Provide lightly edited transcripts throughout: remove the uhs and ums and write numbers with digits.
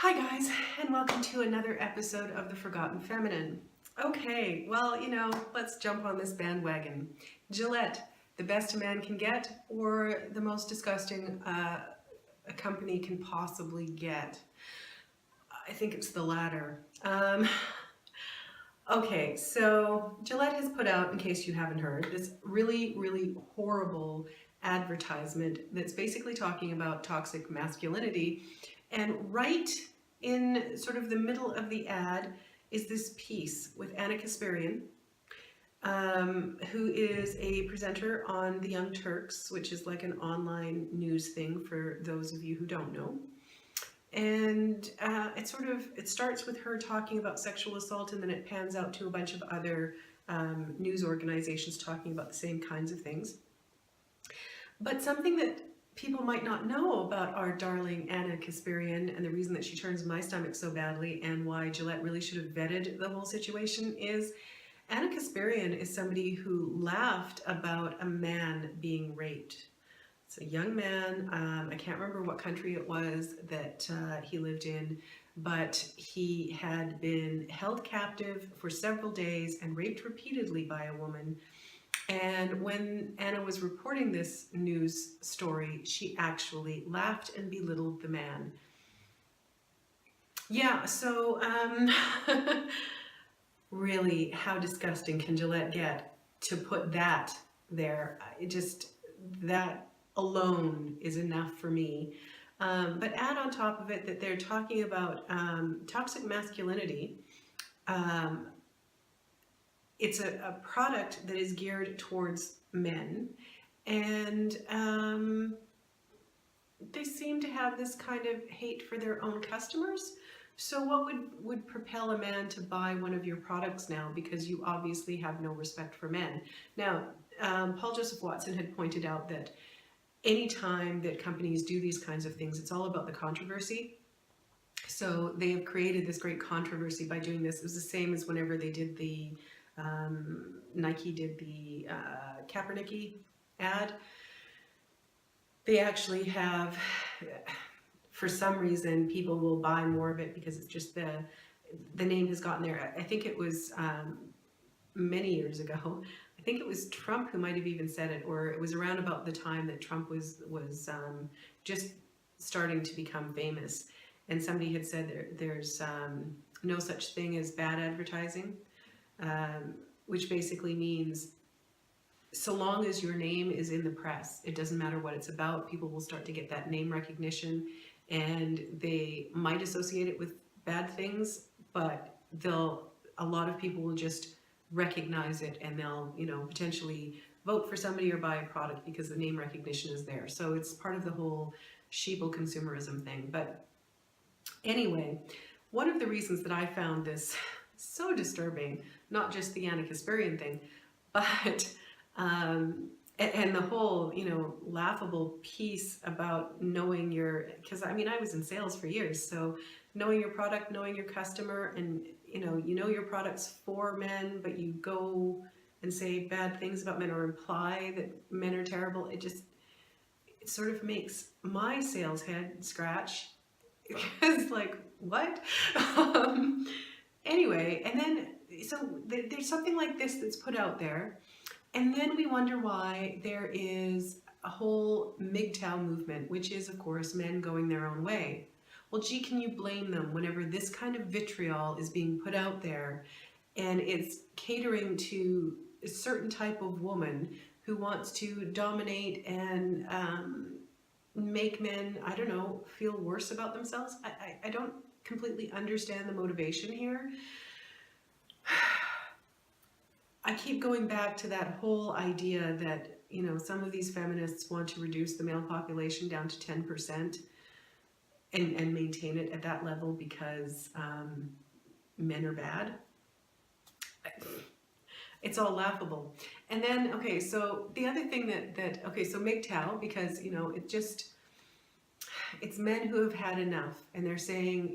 Hi guys, and welcome to another episode of The Forgotten Feminine. Okay, well, let's jump on this bandwagon. Gillette, the best a man can get, or the most disgusting a company can possibly get? I think it's the latter. Okay, so Gillette has put out, in case you haven't heard, this really, really horrible advertisement that's basically talking about toxic masculinity. And right in sort of the middle of the ad is this piece with Anna Kasparian, who is a presenter on The Young Turks, which is like an online news thing for those of you who don't know. And it starts with her talking about sexual assault, and then it pans out to a bunch of other news organizations talking about the same kinds of things. But something that people might not know about our darling Anna Kasparian, and the reason that she turns my stomach so badly and why Gillette really should have vetted the whole situation, is Anna Kasparian is somebody who laughed about a man being raped. It's a young man, I can't remember what country it was that he lived in, but he had been held captive for several days and raped repeatedly by a woman. And when Anna was reporting this news story, she actually laughed and belittled the man. Yeah, so really, how disgusting can Gillette get to put that there? That alone is enough for me. But add on top of it that they're talking about toxic masculinity. It's a product that is geared towards men, and they seem to have this kind of hate for their own customers. So what would propel a man to buy one of your products now? Because you obviously have no respect for men. Now, Paul Joseph Watson had pointed out that anytime that companies do these kinds of things, it's all about the controversy. So they have created this great controversy by doing this. It was the same as whenever they did the Nike did the Kaepernick ad. They actually have, for some reason, people will buy more of it because it's just the name has gotten there. I think it was many years ago. I think it was Trump who might have even said it, or it was around about the time that Trump was just starting to become famous. And somebody had said there's no such thing as bad advertising, which basically means so long as your name is in the press, it doesn't matter what it's about, people will start to get that name recognition, and they might associate it with bad things, but a lot of people will just recognize it, and they'll potentially vote for somebody or buy a product because the name recognition is there. So it's part of the whole sheeple consumerism thing. But anyway, one of the reasons that I found this so disturbing, not just the Anna Kasparian thing, but and the whole laughable piece about knowing because I was in sales for years, so knowing your product, knowing your customer, and you know your product's for men, but you go and say bad things about men or imply that men are terrible. It sort of makes my sales head scratch. It's like, what? Anyway, and then so there's something like this that's put out there, and then we wonder why there is a whole MGTOW movement, which is of course men going their own way. Well, gee, can you blame them whenever this kind of vitriol is being put out there and it's catering to a certain type of woman who wants to dominate and make men, I don't know, feel worse about themselves? I don't completely understand the motivation here. I keep going back to that whole idea that, some of these feminists want to reduce the male population down to 10%. And maintain it at that level because men are bad. It's all laughable. And then, okay, so the other thing so MGTOW, because, it's men who have had enough, and they're saying,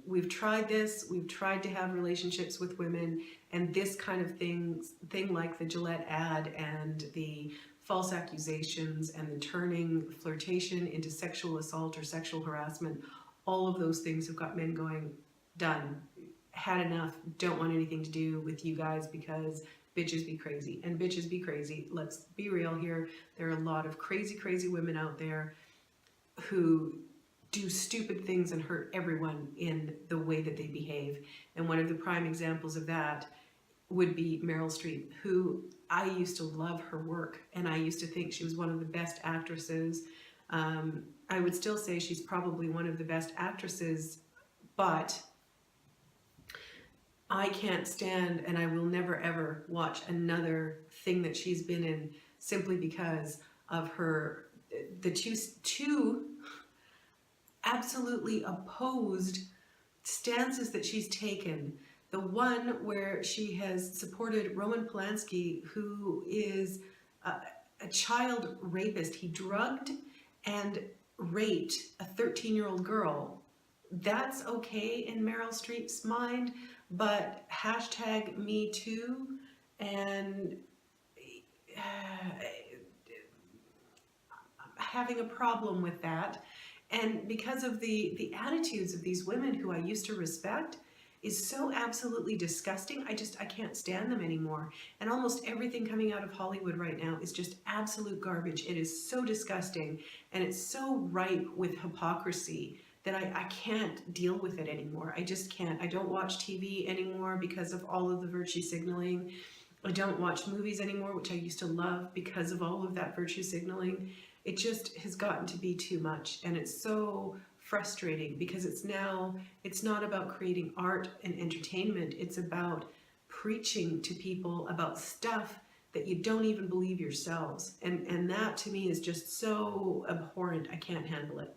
we've tried this, we've tried to have relationships with women, and this kind of thing like the Gillette ad and the false accusations and the turning flirtation into sexual assault or sexual harassment, all of those things have got men going, done, had enough, don't want anything to do with you guys because bitches be crazy. And bitches be crazy. Let's be real here. There are a lot of crazy, crazy women out there who do stupid things and hurt everyone in the way that they behave. And one of the prime examples of that would be Meryl Streep, who I used to love her work, and I used to think she was one of the best actresses. I would still say she's probably one of the best actresses, but I can't stand, and I will never ever watch another thing that she's been in, simply because of the two absolutely opposed stances that she's taken. The one where she has supported Roman Polanski, who is a child rapist. He drugged and raped a 13-year-old girl. That's okay in Meryl Streep's mind, but hashtag Me Too and having a problem with that. And because of the attitudes of these women who I used to respect, is so absolutely disgusting. I can't stand them anymore. And almost everything coming out of Hollywood right now is just absolute garbage. It is so disgusting, and it's so ripe with hypocrisy that I can't deal with it anymore. I just can't. I don't watch TV anymore because of all of the virtue signaling. I don't watch movies anymore, which I used to love because of all of that virtue signaling. It just has gotten to be too much, and it's so frustrating because it's not about creating art and entertainment. It's about preaching to people about stuff that you don't even believe yourselves. And that to me is just so abhorrent. I can't handle it.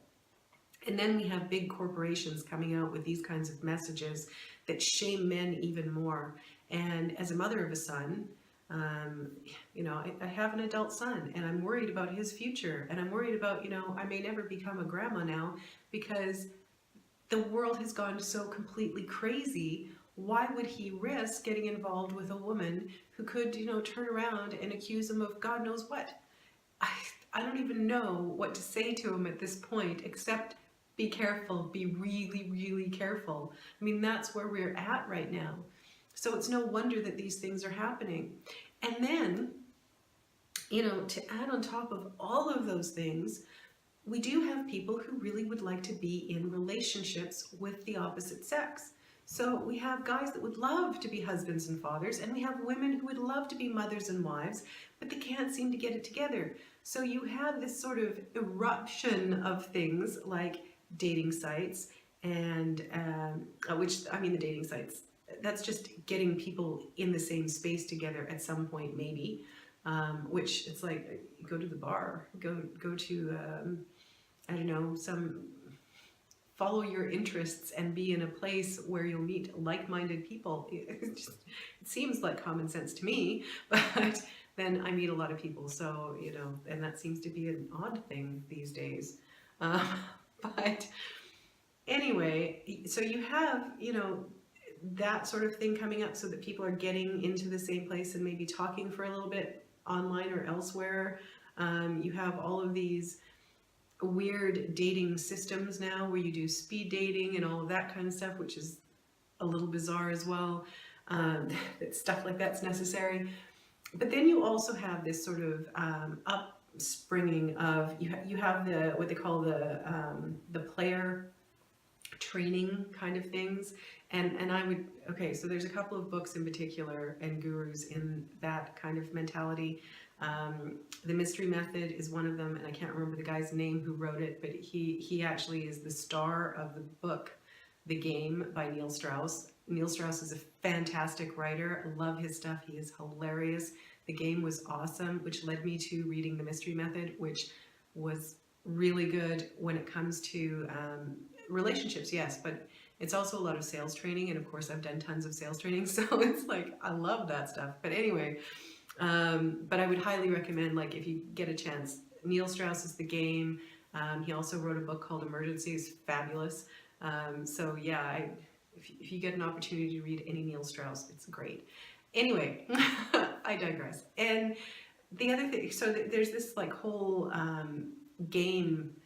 And then we have big corporations coming out with these kinds of messages that shame men even more. And as a mother of a son, I have an adult son, and I'm worried about his future, and I'm worried about, I may never become a grandma now because the world has gone so completely crazy. Why would he risk getting involved with a woman who could, turn around and accuse him of God knows what? I don't even know what to say to him at this point, except be careful, be really, really careful. I mean, that's where we're at right now. So it's no wonder that these things are happening. And then, to add on top of all of those things, we do have people who really would like to be in relationships with the opposite sex. So we have guys that would love to be husbands and fathers, and we have women who would love to be mothers and wives, but they can't seem to get it together. So you have this sort of eruption of things like dating sites, and the dating sites, that's just getting people in the same space together at some point, maybe, which it's like, go to the bar, go to, follow your interests and be in a place where you'll meet like-minded people. It seems like common sense to me, but then I meet a lot of people, so, and that seems to be an odd thing these days. But anyway, so you have, that sort of thing coming up so that people are getting into the same place and maybe talking for a little bit online or elsewhere. You have all of these weird dating systems now where you do speed dating and all of that kind of stuff, which is a little bizarre as well. That stuff like that's necessary. But then you also have this sort of upspringing of, you have what they call the player training kind of things. And I would, so there's a couple of books in particular and gurus in that kind of mentality. The Mystery Method is one of them, and I can't remember the guy's name who wrote it, but he actually is the star of the book The Game by Neil Strauss. Neil Strauss is a fantastic writer. I love his stuff. He is hilarious. The Game was awesome, which led me to reading The Mystery Method, which was really good when it comes to relationships, yes, but it's also a lot of sales training, and of course I've done tons of sales training, so it's like, I love that stuff. But anyway, but I would highly recommend, like, if you get a chance, Neil Strauss's The Game. He also wrote a book called Emergency. It's fabulous. So yeah, if you get an opportunity to read any Neil Strauss, it's great. Anyway, I digress. And the other thing, so there's this like whole game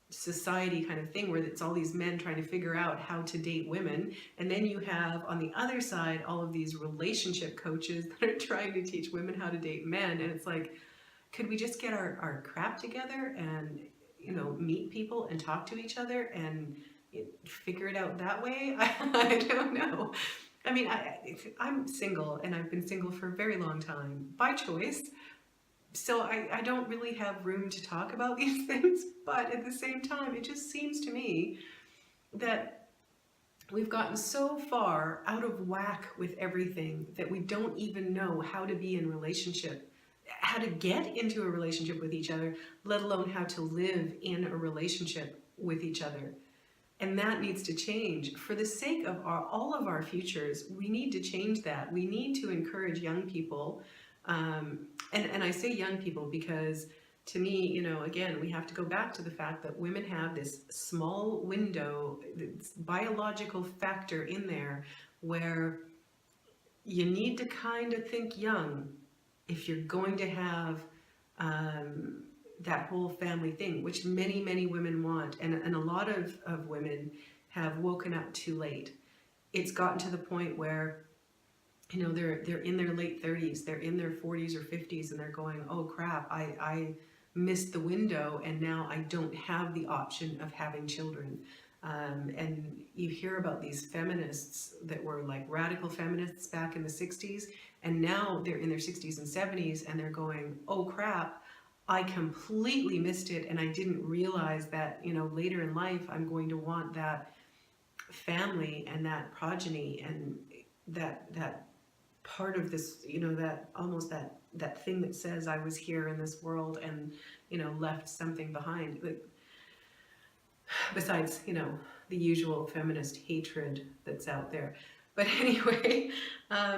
society kind of thing where it's all these men trying to figure out how to date women, and then you have on the other side all of these relationship coaches that are trying to teach women how to date men, and it's like, could we just get our crap together and, you know, meet people and talk to each other and figure it out that way? I don't know. I mean, I'm single, and I've been single for a very long time by choice. So I don't really have room to talk about these things, but at the same time, it just seems to me that we've gotten so far out of whack with everything that we don't even know how to be in relationship, how to get into a relationship with each other, let alone how to live in a relationship with each other. And that needs to change. For the sake of all of our futures, we need to change that. We need to encourage young people. And I say young people because, to me, you know, again, we have to go back to the fact that women have this small window, this biological factor in there where you need to kind of think young if you're going to have that whole family thing, which many, many women want. And a lot of women have woken up too late. It's gotten to the point where, you know, they're in their late 30s, they're in their 40s or 50s, and they're going, oh crap, I missed the window, and now I don't have the option of having children. And you hear about these feminists that were like radical feminists back in the 60s, and now they're in their 60s and 70s, and they're going, oh crap, I completely missed it, and I didn't realize that, you know, later in life I'm going to want that family and that progeny and that part of this, you know, that almost that thing that says I was here in this world and, you know, left something behind. But besides, you know, the usual feminist hatred that's out there. But anyway,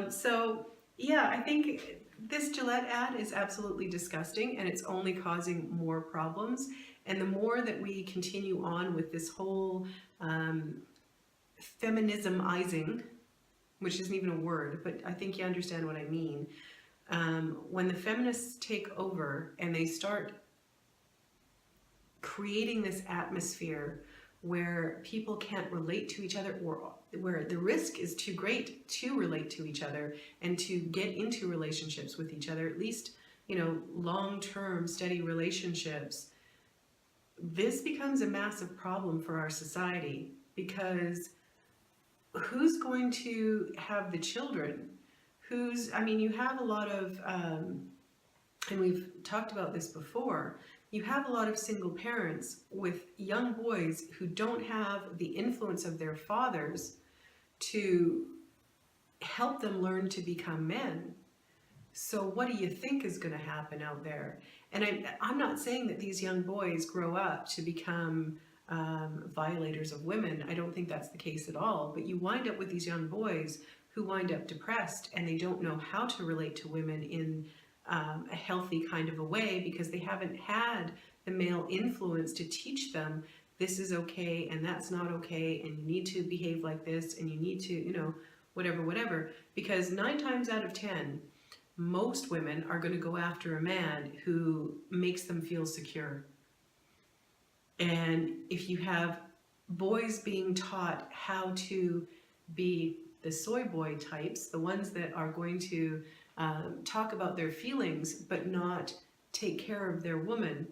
so yeah, I think this Gillette ad is absolutely disgusting, and it's only causing more problems. And the more that we continue on with this whole feminismizing, which isn't even a word, but I think you understand what I mean. When the feminists take over and they start creating this atmosphere where people can't relate to each other, or where the risk is too great to relate to each other and to get into relationships with each other, at least, you know, long-term steady relationships, this becomes a massive problem for our society, because who's going to have the children? I mean, you have a lot of, and we've talked about this before, you have a lot of single parents with young boys who don't have the influence of their fathers to help them learn to become men. So what do you think is going to happen out there? And I'm not saying that these young boys grow up to become violators of women. I don't think that's the case at all. But you wind up with these young boys who wind up depressed, and they don't know how to relate to women in a healthy kind of a way, because they haven't had the male influence to teach them this is okay and that's not okay, and you need to behave like this, and you need to, you know, whatever. Because 9 times out of 10, most women are going to go after a man who makes them feel secure. And if you have boys being taught how to be the soy boy types, the ones that are going to talk about their feelings but not take care of their woman,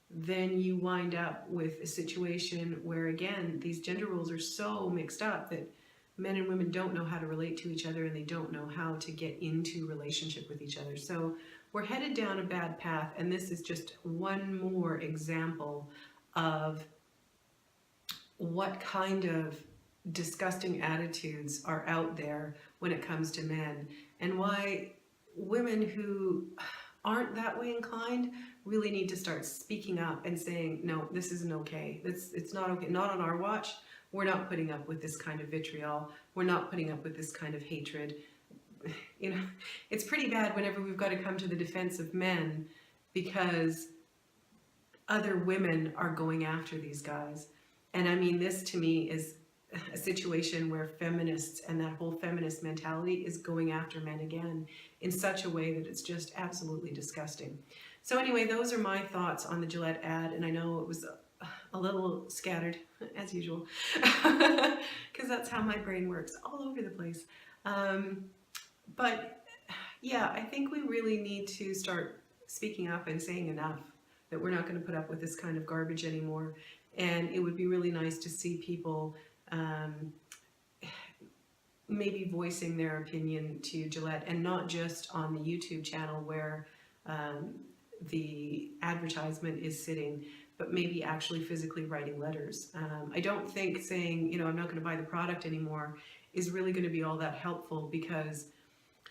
then you wind up with a situation where, again, these gender roles are so mixed up that men and women don't know how to relate to each other, and they don't know how to get into relationship with each other. So we're headed down a bad path, and this is just one more example of what kind of disgusting attitudes are out there when it comes to men, and why women who aren't that way inclined really need to start speaking up and saying, no, this isn't okay. It's not okay. Not on our watch. We're not putting up with this kind of vitriol. We're not putting up with this kind of hatred. You know, it's pretty bad whenever we've got to come to the defense of men because other women are going after these guys. And I mean, this to me is a situation where feminists and that whole feminist mentality is going after men again in such a way that it's just absolutely disgusting. So anyway, those are my thoughts on the Gillette ad, and I know it was a little scattered, as usual, because that's how my brain works, all over the place. But yeah, I think we really need to start speaking up and saying enough, that we're not going to put up with this kind of garbage anymore. And it would be really nice to see people maybe voicing their opinion to Gillette, and not just on the YouTube channel where the advertisement is sitting, but maybe actually physically writing letters. I don't think saying, you know, I'm not going to buy the product anymore is really going to be all that helpful, because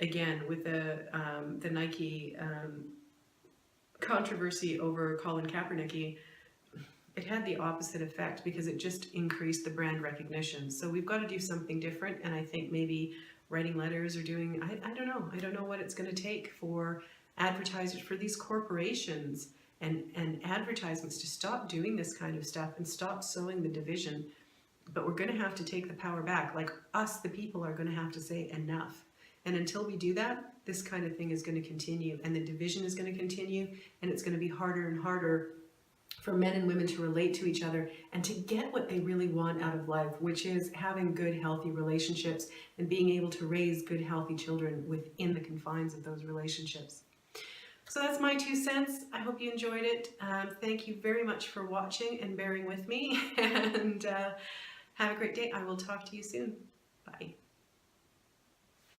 again, with the Nike controversy over Colin Kaepernick, it had the opposite effect, because it just increased the brand recognition. So we've got to do something different, and I think maybe writing letters or doing, I don't know. I don't know what it's going to take for advertisers, for these corporations and advertisements to stop doing this kind of stuff and stop sowing the division. But we're going to have to take the power back. Like, us, the people, are going to have to say enough. And until we do that, this kind of thing is going to continue, and the division is going to continue, and it's going to be harder and harder for men and women to relate to each other and to get what they really want out of life, which is having good, healthy relationships and being able to raise good, healthy children within the confines of those relationships. So that's my 2 cents. I hope you enjoyed it. Thank you very much for watching and bearing with me, and have a great day. I will talk to you soon.